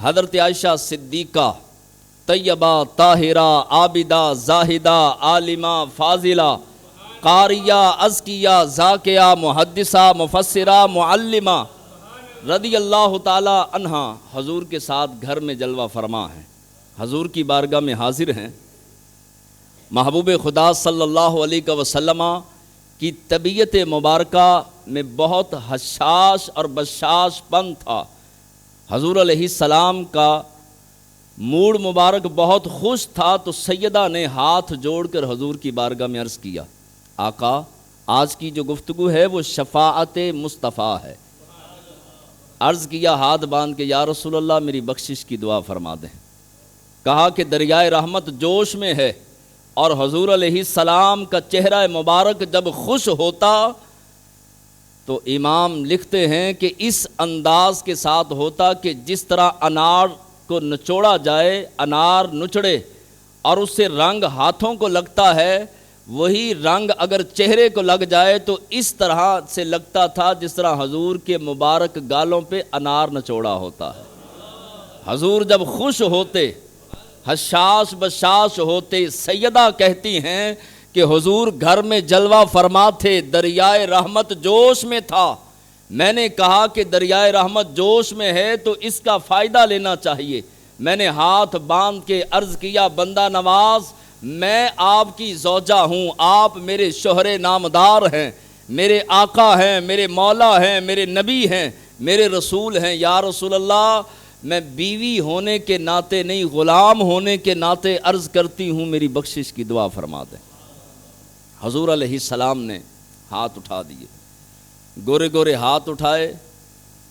حضرت عائشہ صدیقہ طیبہ طاہرہ عابدہ زاہدہ عالمہ فاضلہ قاریہ ازکیہ ذاکیہ محدثہ مفسرہ معلمہ رضی اللہ تعالی عنہا حضور کے ساتھ گھر میں جلوہ فرما ہیں، حضور کی بارگاہ میں حاضر ہیں۔ محبوب خدا صلی اللہ علیہ وسلم کی طبیعت مبارکہ میں بہت حشاش اور بشاش پن تھا۔ حضور علیہ السلام کا موڈ مبارک بہت خوش تھا، تو سیدہ نے ہاتھ جوڑ کر حضور کی بارگاہ میں عرض کیا، آقا آج کی جو گفتگو ہے وہ شفاعت مصطفیٰ ہے۔ عرض کیا ہاتھ باندھ کے، یا رسول اللہ میری بخشش کی دعا فرما دیں۔ کہا کہ دریائے رحمت جوش میں ہے، اور حضور علیہ السلام کا چہرہ مبارک جب خوش ہوتا تو امام لکھتے ہیں کہ اس انداز کے ساتھ ہوتا کہ جس طرح انار کو نچوڑا جائے، انار نچڑے اور اس سے رنگ ہاتھوں کو لگتا ہے، وہی رنگ اگر چہرے کو لگ جائے تو اس طرح سے لگتا تھا جس طرح حضور کے مبارک گالوں پہ انار نچوڑا ہوتا ہے۔ حضور جب خوش ہوتے، حشاش بشاش ہوتے، سیدہ کہتی ہیں کہ حضور گھر میں جلوہ فرما تھے، دریائے رحمت جوش میں تھا۔ میں نے کہا کہ دریائے رحمت جوش میں ہے تو اس کا فائدہ لینا چاہیے۔ میں نے ہاتھ باندھ کے عرض کیا، بندہ نواز میں آپ کی زوجہ ہوں، آپ میرے شوہر نامدار ہیں، میرے آقا ہیں، میرے مولا ہیں، میرے نبی ہیں، میرے رسول ہیں۔ یا رسول اللہ میں بیوی ہونے کے ناطے نہیں، غلام ہونے کے ناطے عرض کرتی ہوں، میری بخشش کی دعا فرما دیں۔ حضور علیہ السلام نے ہاتھ اٹھا دیے، گورے گورے ہاتھ اٹھائے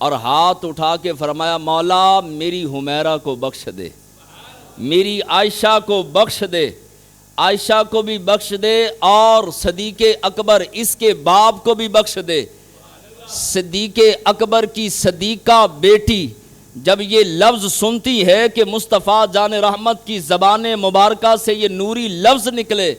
اور ہاتھ اٹھا کے فرمایا، مولا میری حمیرہ کو بخش دے، میری عائشہ کو بخش دے، عائشہ کو بھی بخش دے، اور صدیق اکبر اس کے باپ کو بھی بخش دے۔ صدیق اکبر کی صدیقہ بیٹی جب یہ لفظ سنتی ہے کہ مصطفیٰ جان رحمت کی زبان مبارکہ سے یہ نوری لفظ نکلے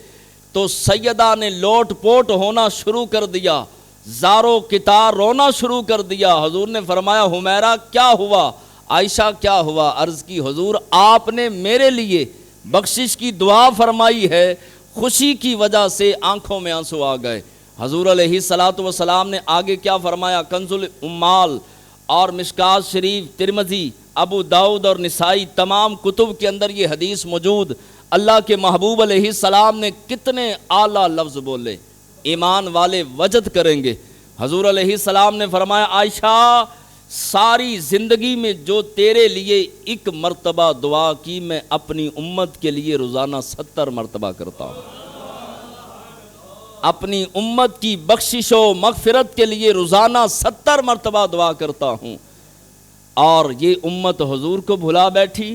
تو سیدہ نے لوٹ پوٹ ہونا شروع کر دیا، زارو کتار رونا شروع کر دیا۔ حضور نے فرمایا، حمیرہ کیا ہوا، عائشہ کیا ہوا؟ عرض کی، حضور آپ نے میرے لیے بخشش کی دعا فرمائی ہے، خوشی کی وجہ سے آنکھوں میں آنسو آ گئے۔ حضور علیہ السلام نے آگے کیا فرمایا؟ کنز الامال اور مشکات شریف، ترمذی، ابو داؤد اور نسائی تمام کتب کے اندر یہ حدیث موجود۔ اللہ کے محبوب علیہ السلام نے کتنے اعلیٰ لفظ بولے، ایمان والے وجد کریں گے۔ حضور علیہ السلام نے فرمایا، عائشہ ساری زندگی میں جو تیرے لیے ایک مرتبہ دعا کی، میں اپنی امت کے لیے روزانہ 70 مرتبہ کرتا ہوں۔ اپنی امت کی بخشش و مغفرت کے لیے روزانہ 70 مرتبہ دعا کرتا ہوں، اور یہ امت حضور کو بھلا بیٹھی۔